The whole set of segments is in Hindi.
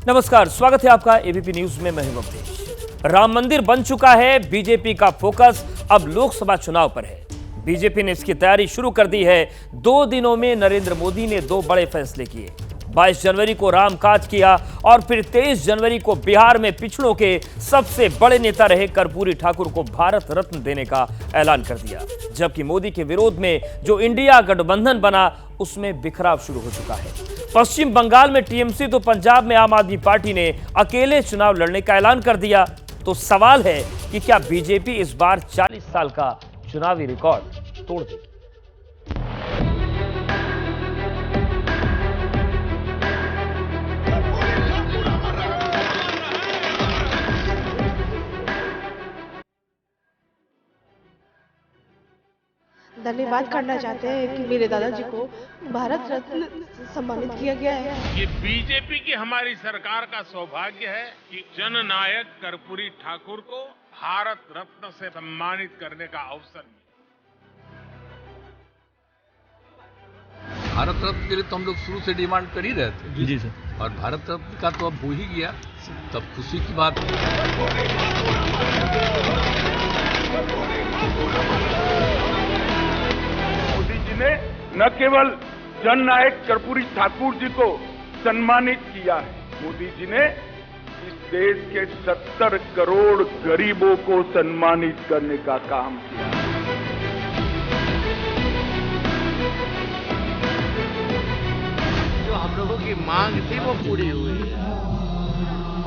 नमस्कार, स्वागत है आपका एबीपी न्यूज में। मैं हूं अवधेश। राम मंदिर बन चुका है, बीजेपी का फोकस अब लोकसभा चुनाव पर है। बीजेपी ने इसकी तैयारी शुरू कर दी है। 2 दिनों में नरेंद्र मोदी ने 2 बड़े फैसले किए। 22 जनवरी को रामकाज किया और फिर 23 जनवरी को बिहार में पिछड़ों के सबसे बड़े नेता रहे कर्पूरी ठाकुर को भारत रत्न देने का ऐलान कर दिया। जबकि मोदी के विरोध में जो इंडिया गठबंधन बना, उसमें बिखराव शुरू हो चुका है। पश्चिम बंगाल में टीएमसी तो पंजाब में आम आदमी पार्टी ने अकेले चुनाव लड़ने का ऐलान कर दिया। तो सवाल है कि क्या बीजेपी इस बार 40 साल का चुनावी रिकॉर्ड तोड़ देगी? धन्यवाद करना चाहते हैं कि मेरे दादाजी को भारत रत्न सम्मानित किया गया है। ये बीजेपी की हमारी सरकार का सौभाग्य है कि जननायक कर्पूरी ठाकुर को भारत रत्न से सम्मानित करने का अवसर मिला। भारत रत्न के लिए तो हम लोग शुरू से डिमांड कर ही रहे थे। जी सर। और भारत रत्न का तो अब हो ही गया, तब खुशी की बात है। मोदी जी ने न केवल जननायक कर्पूरी ठाकुर जी को सम्मानित किया है, मोदी जी ने इस देश के 70 करोड़ गरीबों को सम्मानित करने का काम किया। जो हम लोगों की मांग थी वो पूरी हुई है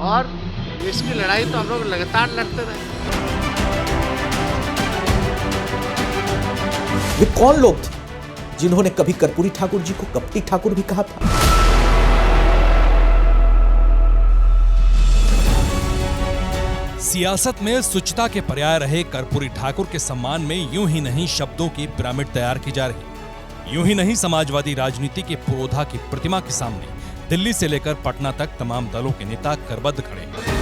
और इसकी लड़ाई तो हम लोग लगातार लड़ते रहे। वे कौन लोग थे जिन्होंने कभी कर्पूरी ठाकुर जी को कपटी ठाकुर भी कहा था? सियासत में स्वच्छता के पर्याय रहे कर्पूरी ठाकुर के सम्मान में यूं ही नहीं शब्दों की पिरामिड तैयार की जा रही। यूं ही नहीं समाजवादी राजनीति के पुरोधा की प्रतिमा के सामने दिल्ली से लेकर पटना तक तमाम दलों के नेता करबद्ध खड़े हैं।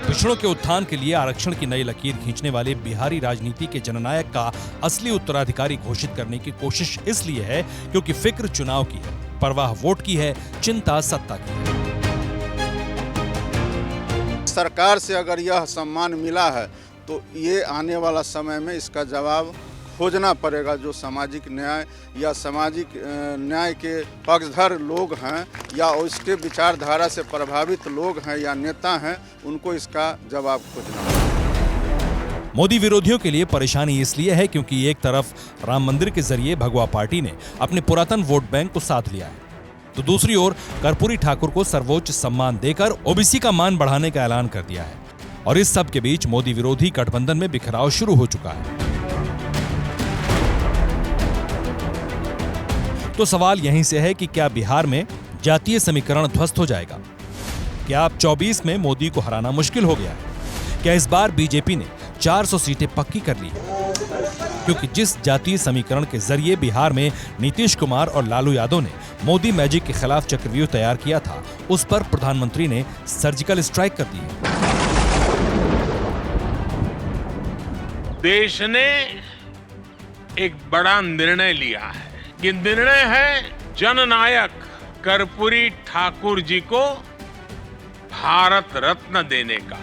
पिछड़ों के उत्थान के लिए आरक्षण की नई लकीर खींचने वाले बिहारी राजनीति के जननायक का असली उत्तराधिकारी घोषित करने की कोशिश इसलिए है क्योंकि फिक्र चुनाव की है, परवाह वोट की है, चिंता सत्ता की है। सरकार से अगर यह सम्मान मिला है तो ये आने वाला समय में इसका जवाब खोजना पड़ेगा। जो सामाजिक न्याय या सामाजिक न्याय के पक्षधर लोग हैं या उसके विचारधारा से प्रभावित लोग हैं या नेता हैं, उनको इसका जवाब खोजना पड़ेगा। मोदी विरोधियों के लिए परेशानी इसलिए है क्योंकि एक तरफ राम मंदिर के जरिए भगवा पार्टी ने अपने पुरातन वोट बैंक को साथ लिया है, तो दूसरी ओर कर्पूरी ठाकुर को सर्वोच्च सम्मान देकर ओबीसी का मान बढ़ाने का ऐलान कर दिया है। और इस सब के बीच मोदी विरोधी गठबंधन में बिखराव शुरू हो चुका है। तो सवाल यहीं से है कि क्या बिहार में जातीय समीकरण ध्वस्त हो जाएगा? क्या अब 24 में मोदी को हराना मुश्किल हो गया है? क्या इस बार बीजेपी ने 400 सीटें पक्की कर ली? क्योंकि जिस जातीय समीकरण के जरिए बिहार में नीतीश कुमार और लालू यादव ने मोदी मैजिक के खिलाफ चक्रव्यूह तैयार किया था, उस पर प्रधानमंत्री ने सर्जिकल स्ट्राइक कर दी है। देश ने एक बड़ा निर्णय लिया है। ये निर्णय है जननायक कर्पूरी ठाकुर जी को भारत रत्न देने का।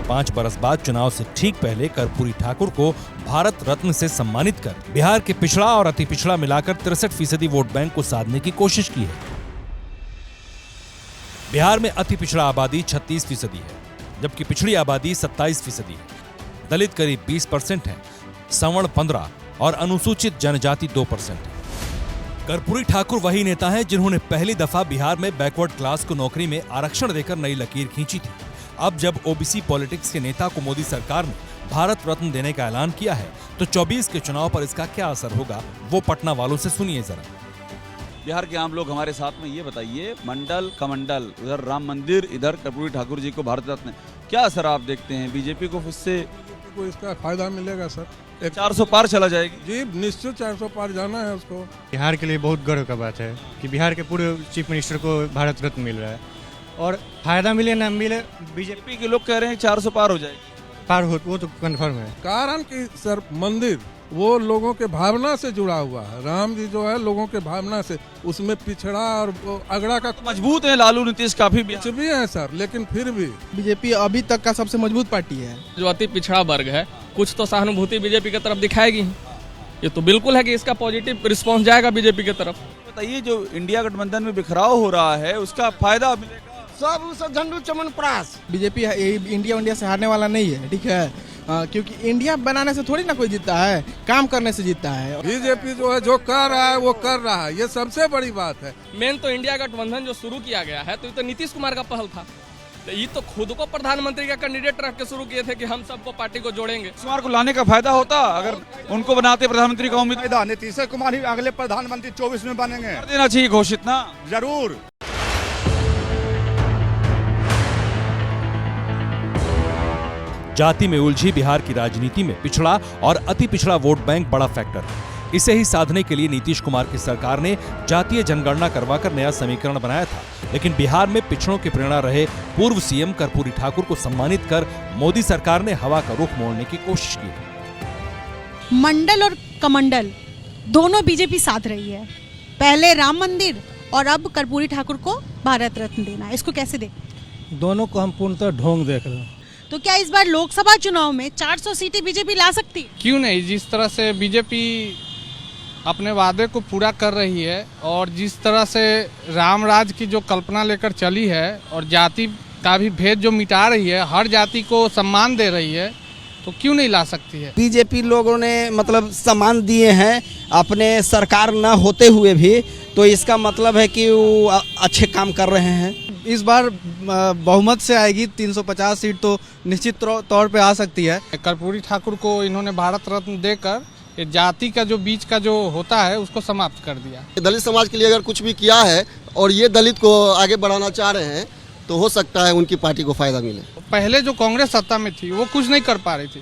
5 बरस बाद चुनाव से ठीक पहले कर्पूरी ठाकुर को भारत रत्न से सम्मानित कर बिहार के पिछड़ा और अति पिछड़ा मिलाकर 63% वोट बैंक को साधने की कोशिश की है। बिहार में अति पिछड़ा आबादी 36% है, जबकि पिछड़ी आबादी 27% है। दलित करीब 20% है, सवर्ण 15% और अनुसूचित जनजाति 2% है। कर्पूरी ठाकुर वही नेता हैं जिन्होंने पहली दफा बिहार में बैकवर्ड क्लास को नौकरी में आरक्षण देकर नई लकीर खींची थी। अब जब ओबीसी पॉलिटिक्स के नेता को मोदी सरकार ने भारत रत्न देने का ऐलान किया है, तो 24 के चुनाव पर इसका क्या असर होगा, वो पटना वालों से सुनिए जरा। बिहार के आम लोग हमारे साथ में ये बताइए, मंडल कमंडल, उधर राम मंदिर, इधर कर्पूरी ठाकुर जी को भारत रत्न, क्या असर आप देखते हैं? बीजेपी को इससे इसका फायदा मिलेगा सर। 400 पार चला जाएगी जी, निश्चित 400 पार जाना है उसको। बिहार के लिए बहुत गर्व का बात है कि बिहार के पूरे चीफ मिनिस्टर को भारत रत्न मिल रहा है और फायदा मिले ना मिले, बीजेपी के लोग कह रहे हैं 400 पार हो जाएगी। पार हो, वो तो कंफर्म है। कारण कि सर मंदिर वो लोगों के भावना से जुड़ा हुआ है। राम जी जो है लोगों के भावना से, उसमें पिछड़ा और अगड़ा का मजबूत है लालू नीतीश काफी कुछ भी है सर, लेकिन फिर भी बीजेपी अभी तक का सबसे मजबूत पार्टी है। जो अति पिछड़ा वर्ग है कुछ तो सहानुभूति बीजेपी की तरफ दिखाएगी। ये तो बिल्कुल है कि इसका पॉजिटिव रिस्पांस जाएगा बीजेपी की तरफ। बताइए जो इंडिया गठबंधन में बिखराव हो रहा है उसका फायदा मिलेगा? सब झंडू चमन प्रास। बीजेपी इंडिया से हारने वाला नहीं है, ठीक है, क्योंकि इंडिया बनाने से थोड़ी ना कोई जीतता है, काम करने से जीतता है। बीजेपी जो है जो कर रहा है वो कर रहा है, ये सबसे बड़ी बात है। मेन तो इंडिया गठबंधन जो शुरू किया गया है तो ये तो नीतीश कुमार का पहल था। तो ये तो खुद को प्रधानमंत्री का कैंडिडेट रख के शुरू किए थे कि हम सबको पार्टी को जोड़ेंगे। कुमार को लाने का फायदा होता अगर उनको बनाते प्रधानमंत्री का उम्मीद। नीतीश कुमार ही अगले प्रधानमंत्री 24 में बनेंगे। कर देना चाहिए घोषित ना। जरूर। जाति में उलझी बिहार की राजनीति में पिछड़ा और अति पिछड़ा वोट बैंक बड़ा फैक्टर है। इसे ही साधने के लिए नीतीश कुमार की सरकार ने जातीय जनगणना करवाकर नया समीकरण बनाया था, लेकिन बिहार में पिछड़ों की प्रेरणा रहे पूर्व सीएम कर्पूरी ठाकुर को सम्मानित कर मोदी सरकार ने हवा का रुख मोड़ने की कोशिश की। मंडल और कमंडल दोनों बीजेपी साथ रही है। पहले राम मंदिर और अब कर्पूरी ठाकुर को भारत रत्न देना, इसको कैसे देखें? दोनों को हम पूर्णतः ढोंग देख रहे हैं। तो क्या इस बार लोकसभा चुनाव में 400 सीटें बीजेपी ला सकती? क्यों नहीं। जिस तरह से बीजेपी अपने वादे को पूरा कर रही है और जिस तरह से राम राज की जो कल्पना लेकर चली है और जाति का भी भेद जो मिटा रही है, हर जाति को सम्मान दे रही है, तो क्यों नहीं ला सकती है। बीजेपी लोगों ने मतलब सम्मान दिए हैं अपने सरकार न होते हुए भी, तो इसका मतलब है कि वो अच्छे काम कर रहे हैं। इस बार बहुमत से आएगी, 350 सीट तो निश्चित तौर पे आ सकती है। कर्पूरी ठाकुर को इन्होंने भारत रत्न देकर ये जाति का जो बीच का जो होता है उसको समाप्त कर दिया। दलित समाज के लिए अगर कुछ भी किया है और ये दलित को आगे बढ़ाना चाह रहे हैं तो हो सकता है उनकी पार्टी को फायदा मिले। पहले जो कांग्रेस सत्ता में थी वो कुछ नहीं कर पा रही थी,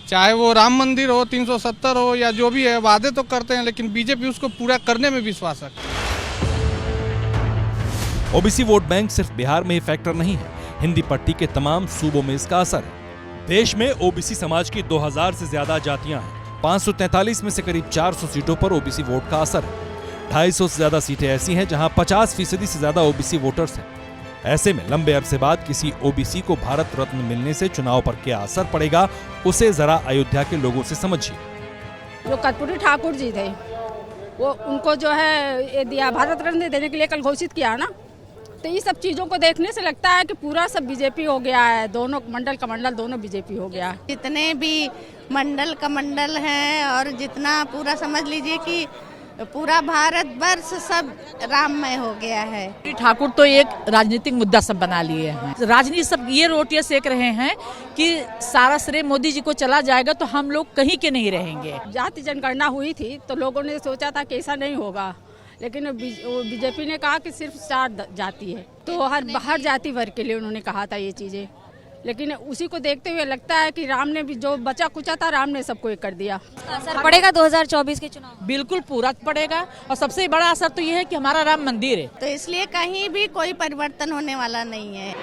चाहे वो राम मंदिर हो, 370 हो या जो भी है, वादे तो करते हैं लेकिन बीजेपी उसको पूरा करने में विश्वास रखती है। ओबीसी वोट बैंक सिर्फ बिहार में ही फैक्टर नहीं है, हिंदी पट्टी के तमाम सूबों में इसका असर है। देश में ओबीसी समाज की 2000 से ज्यादा जातियां हैं। 543 में से करीब 400 सीटों पर ओबीसी वोट का असर है। 250 से ज्यादा सीटें ऐसी हैं जहां 50% से ज्यादा ओबीसी वोटर्स हैं। ऐसे में लंबे अरसे बाद किसी ओबीसी को भारत रत्न मिलने से चुनाव पर क्या असर पड़ेगा, उसे जरा अयोध्या के लोगों से समझिए। जो कर्पूरी ठाकुर जी थे वो उनको जो है ये दिया, भारत रत्न देने के लिए कल घोषित किया ना, तो ये सब चीज़ों को देखने से लगता है कि पूरा सब बीजेपी हो गया है। दोनों मंडल कमंडल दोनों बीजेपी हो गया। जितने भी मंडल कमंडल हैं और जितना पूरा समझ लीजिए कि पूरा भारत वर्ष सब राममय हो गया है। ठाकुर तो एक राजनीतिक मुद्दा सब बना लिए हैं। राजनीति सब ये रोटियां सेक रहे हैं कि सारा श्रेय मोदी जी को चला जाएगा तो हम लोग कहीं के नहीं रहेंगे। जाति जनगणना हुई थी तो लोगों ने सोचा था कि ऐसा नहीं होगा, लेकिन बीजेपी ने कहा कि सिर्फ 4 जाति है, तो हर जाति वर्ग के लिए उन्होंने कहा था ये चीजें। लेकिन उसी को देखते हुए लगता है कि राम ने भी जो बचा कुचा था, राम ने सबको एक कर दिया। असर पड़ेगा 2024 के चुनाव? बिल्कुल पूरा पड़ेगा, और सबसे बड़ा असर तो ये है कि हमारा राम मंदिर है, तो इसलिए कहीं भी कोई परिवर्तन होने वाला नहीं है।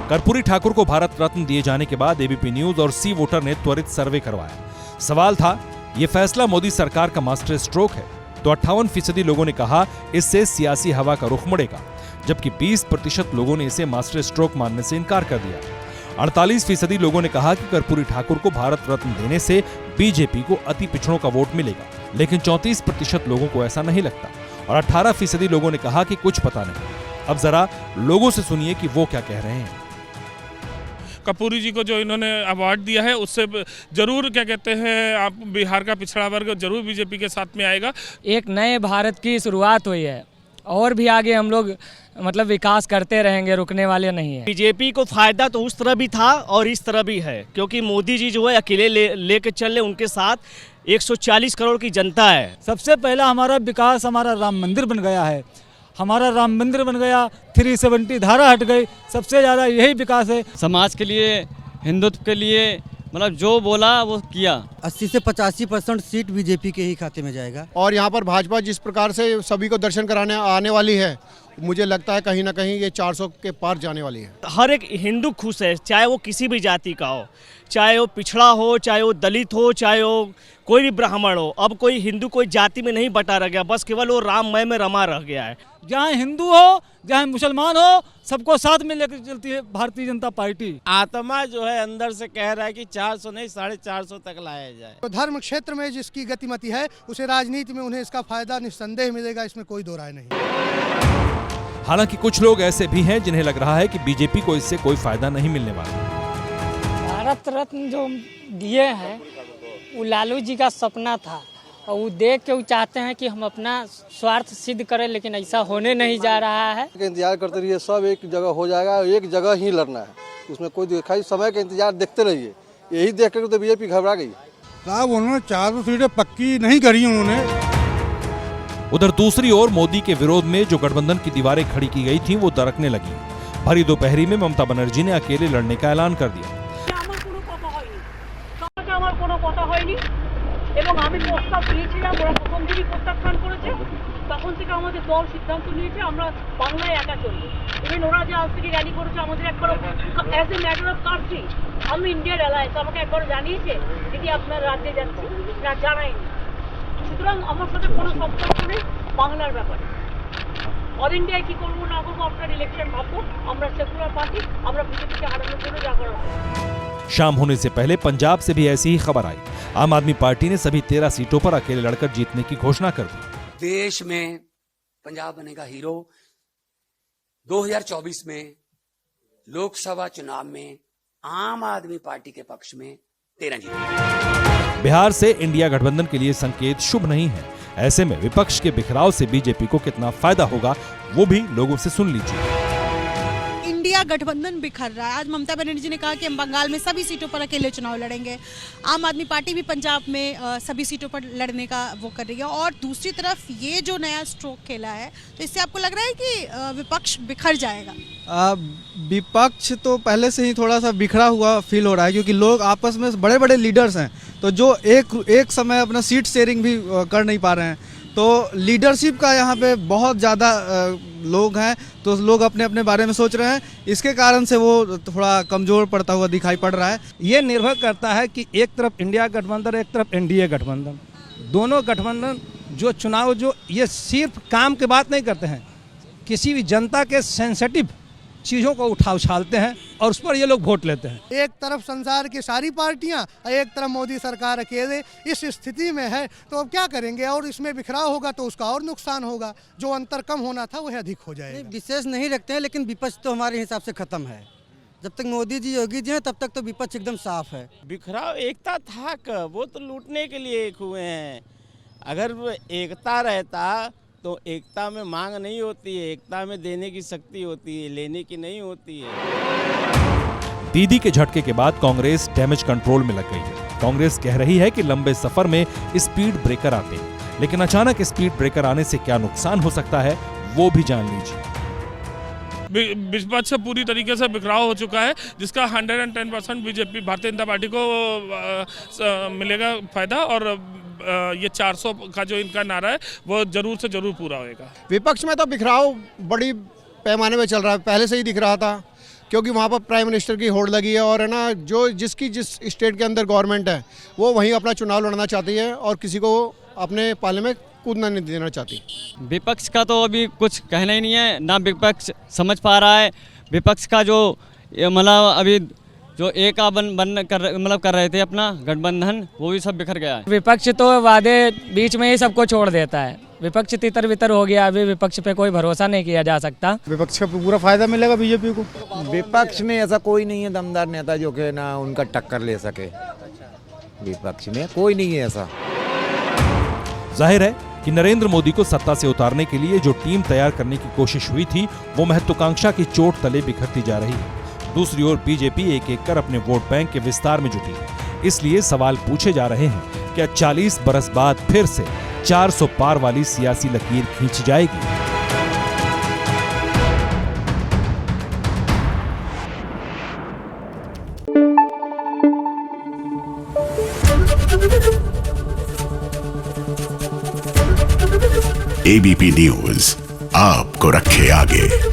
कर्पूरी ठाकुर को भारत रत्न दिए जाने के बाद एबीपी न्यूज और सी वोटर ने त्वरित सर्वे करवाया। सवाल था, ये फैसला मोदी सरकार का मास्टर स्ट्रोक है? तो 58% लोगों ने कहा इससे सियासी हवा का रुख मुड़ेगा, जबकि 20% लोगों ने इसे मास्टर स्ट्रोक मानने से इनकार कर दिया। 48% लोगों ने कहा कि कर्पूरी ठाकुर को भारत रत्न देने से बीजेपी को अति पिछड़ों का वोट मिलेगा, लेकिन 34% लोगों को ऐसा नहीं लगता और 18% लोगों ने कहा कि कुछ पता नहीं। अब जरा लोगों से सुनिए कि वो क्या कह रहे हैं। कर्पूरी जी को जो इन्होंने अवार्ड दिया है उससे जरूर क्या कहते हैं, आप बिहार का पिछड़ा वर्ग जरूर बीजेपी के साथ में आएगा। एक नए भारत की शुरुआत हुई है और भी आगे हम लोग मतलब विकास करते रहेंगे, रुकने वाले नहीं है। बीजेपी को फायदा तो उस तरह भी था और इस तरह भी है, क्योंकि मोदी जी जो है अकेले लेके चल रहे, उनके साथ 140 करोड़ की जनता है। सबसे पहला हमारा विकास हमारा राम मंदिर बन गया है। हमारा राम मंदिर बन गया, 370 धारा हट गई, सबसे ज़्यादा यही विकास है। समाज के लिए, हिंदुत्व के लिए, मतलब जो बोला वो किया। 80 से 85% सीट बीजेपी के ही खाते में जाएगा। और यहाँ पर भाजपा जिस प्रकार से सभी को दर्शन कराने आने वाली है, मुझे लगता है कहीं ना कहीं ये 400 के पार जाने वाली है। हर एक हिंदू खुश है, चाहे वो किसी भी जाति का हो, चाहे वो पिछड़ा हो, चाहे वो दलित हो, चाहे वो कोई भी ब्राह्मण हो। अब कोई हिंदू कोई जाति में नहीं बटा रह गया, बस केवल वो राममय में रमा रह गया है। जहाँ हिंदू हो, जहाँ मुसलमान हो, सबको साथ में लेकर चलती है भारतीय जनता पार्टी। आत्मा जो है अंदर से कह रहा है कि 400 नहीं 450 तक लाया जाए। तो धर्म क्षेत्र में जिसकी गतिमति है उसे राजनीति में उन्हें इसका फायदा निस्संदेह मिलेगा, इसमें कोई दो राय नहीं। हालांकि कुछ लोग ऐसे भी हैं जिन्हें लग रहा है कि बीजेपी को इससे कोई फायदा नहीं मिलने वाला। भारत रत्न जो दिए हैं वो लालू जी का सपना था और वो देख के वो चाहते हैं कि हम अपना स्वार्थ सिद्ध करें, लेकिन ऐसा होने नहीं जा रहा है। इंतजार करते रहिए, सब एक जगह हो जाएगा, एक जगह ही लड़ना है, उसमें कोई दिखाई समय का इंतजार देखते रहिए। यही देख कर तो बीजेपी घबरा गई। साहब उन्होंने 400 सीटें पक्की नहीं करी उन्होंने। उधर दूसरी ओर मोदी के विरोध में जो गठबंधन की दीवारें खड़ी की गई थीं, वो दरकने लगी। भरी दोपहरी में ममता बनर्जी ने अकेले लड़ने का ऐलान कर दिया। এবং আমি প্রস্তাব দিয়েছিলাম, ওরা প্রথম দিনই প্রত্যাখ্যান করেছে। তখন থেকে আমাদের দল সিদ্ধান্ত নিয়েছে আমরা বাংলায় একা চলবো। ইভেন ওরা যে আজ থেকে র্যালি করেছে আমাদের একবার as a matter of country, আমি ইন্ডিয়ার অ্যালায়েন্স আমাকে একবার জানিয়েছে দিদি আপনার রাজ্যে যাচ্ছি, না জানায়নি। সুতরাং আমার সাথে কোনো সম্পর্ক নেই বাংলার ব্যাপারে। অল ইন্ডিয়ায় কী করবো না করবো আপনার ইলেকশন ভাববো। আমরা সেকুলার পার্টি, আমরা বিজেপিকে হারানোর জন্য যা করা। शाम होने से पहले पंजाब से भी ऐसी ही खबर आई। आम आदमी पार्टी ने सभी 13 सीटों पर अकेले लड़कर जीतने की घोषणा कर दी। देश में पंजाब बनेगा हीरो। 2024 में लोकसभा चुनाव में आम आदमी पार्टी के पक्ष में 13 जीत। बिहार से इंडिया गठबंधन के लिए संकेत शुभ नहीं है। ऐसे में विपक्ष के बिखराव से बीजेपी को कितना फायदा होगा, वो भी लोगों से सुन लीजिए। इंडिया गठबंधन बिखर रहा है। आज ममता बनर्जी ने कहा कि हम बंगाल में सभी सीटों पर अकेले चुनाव लड़ेंगे। आम आदमी पार्टी भी पंजाब में सभी सीटों पर लड़ने का वो कर रही है। और दूसरी तरफ ये जो नया स्ट्रोक खेला है, तो इससे आपको लग रहा है कि विपक्ष बिखर जाएगा? विपक्ष तो पहले से ही थोड़ा सा बिखरा हुआ फील हो रहा है, क्योंकि लोग आपस में बड़े बड़े लीडर्स हैं, तो जो एक समय अपना सीट शेयरिंग भी कर नहीं पा रहे हैं। तो लीडरशिप का यहाँ पे बहुत ज़्यादा लोग हैं, तो लोग अपने अपने बारे में सोच रहे हैं। इसके कारण से वो थोड़ा कमज़ोर पड़ता हुआ दिखाई पड़ रहा है। ये निर्भर करता है कि एक तरफ इंडिया गठबंधन, एक तरफ एनडीए गठबंधन। दोनों गठबंधन जो चुनाव जो ये सिर्फ काम की बात नहीं करते हैं, किसी भी जनता के सेंसिटिव चीज़ों को उछालते हैं और उस पर ये लोग वोट लेते हैं। एक तरफ संसार की सारी पार्टियां और एक तरफ मोदी सरकार अकेले इस स्थिति में है, तो अब क्या करेंगे? और इसमें बिखराव होगा तो उसका और नुकसान होगा। जो अंतर कम होना था वह अधिक हो जाएगा। विशेष नहीं रखते हैं, लेकिन विपक्ष तो हमारे हिसाब से खत्म है। जब तक मोदी जी योगी जी हैं तब तक तो विपक्ष एकदम साफ है। बिखराव एकता था कब? वो तो लूटने के लिए एक हुए हैं। अगर वो एकता रहता तो एकता में मांग नहीं होती है, एकता में देने की शक्ति होती है, लेने की नहीं होती है। दीदी के झटके के बाद कांग्रेस डैमेज कंट्रोल में लग गई है। कांग्रेस कह रही है कि लंबे सफर में स्पीड ब्रेकर आते हैं, लेकिन अचानक स्पीड ब्रेकर आने से क्या नुकसान हो सकता है, वो भी जान लीजिए। विपक्ष पूरी तरीके से बिखराव हो चुका है, जिसका 110% बीजेपी भारतीय जनता पार्टी को मिलेगा फायदा। और ये 400 का जो इनका नारा है वो जरूर से जरूर पूरा होएगा। विपक्ष में तो बिखराव बड़ी पैमाने में चल रहा है, पहले से ही दिख रहा था, क्योंकि वहाँ पर प्राइम मिनिस्टर की होड़ लगी है। और है ना, जो जिस स्टेट के अंदर गवर्नमेंट है वो वहीं अपना चुनाव लड़ना चाहती है और किसी को अपने पाले में कूदना नहीं देना चाहती। विपक्ष का तो अभी कुछ कहना ही नहीं है, ना विपक्ष समझ पा रहा है। विपक्ष का जो मतलब अभी जो एक कर रहे थे अपना गठबंधन, वो भी सब बिखर गया है। विपक्ष तो वादे बीच में ही सबको छोड़ देता है। विपक्ष तितर बितर हो गया। अभी विपक्ष पे कोई भरोसा नहीं किया जा सकता। विपक्ष का पूरा फायदा मिलेगा बीजेपी को। विपक्ष में ऐसा कोई नहीं है दमदार नेता जो कि ना उनका टक्कर ले सके। विपक्ष में कोई नहीं है ऐसा। जाहिर है कि नरेंद्र मोदी को सत्ता से उतारने के लिए जो टीम तैयार करने की कोशिश हुई थी, वो महत्वाकांक्षा की चोट तले बिखरती जा रही है। दूसरी ओर बीजेपी एक एक कर अपने वोट बैंक के विस्तार में जुटी है। इसलिए सवाल पूछे जा रहे हैं, क्या 40 बरस बाद फिर से 400 पार वाली सियासी लकीर खींची जाएगी? ABP News, आपको रखे आगे।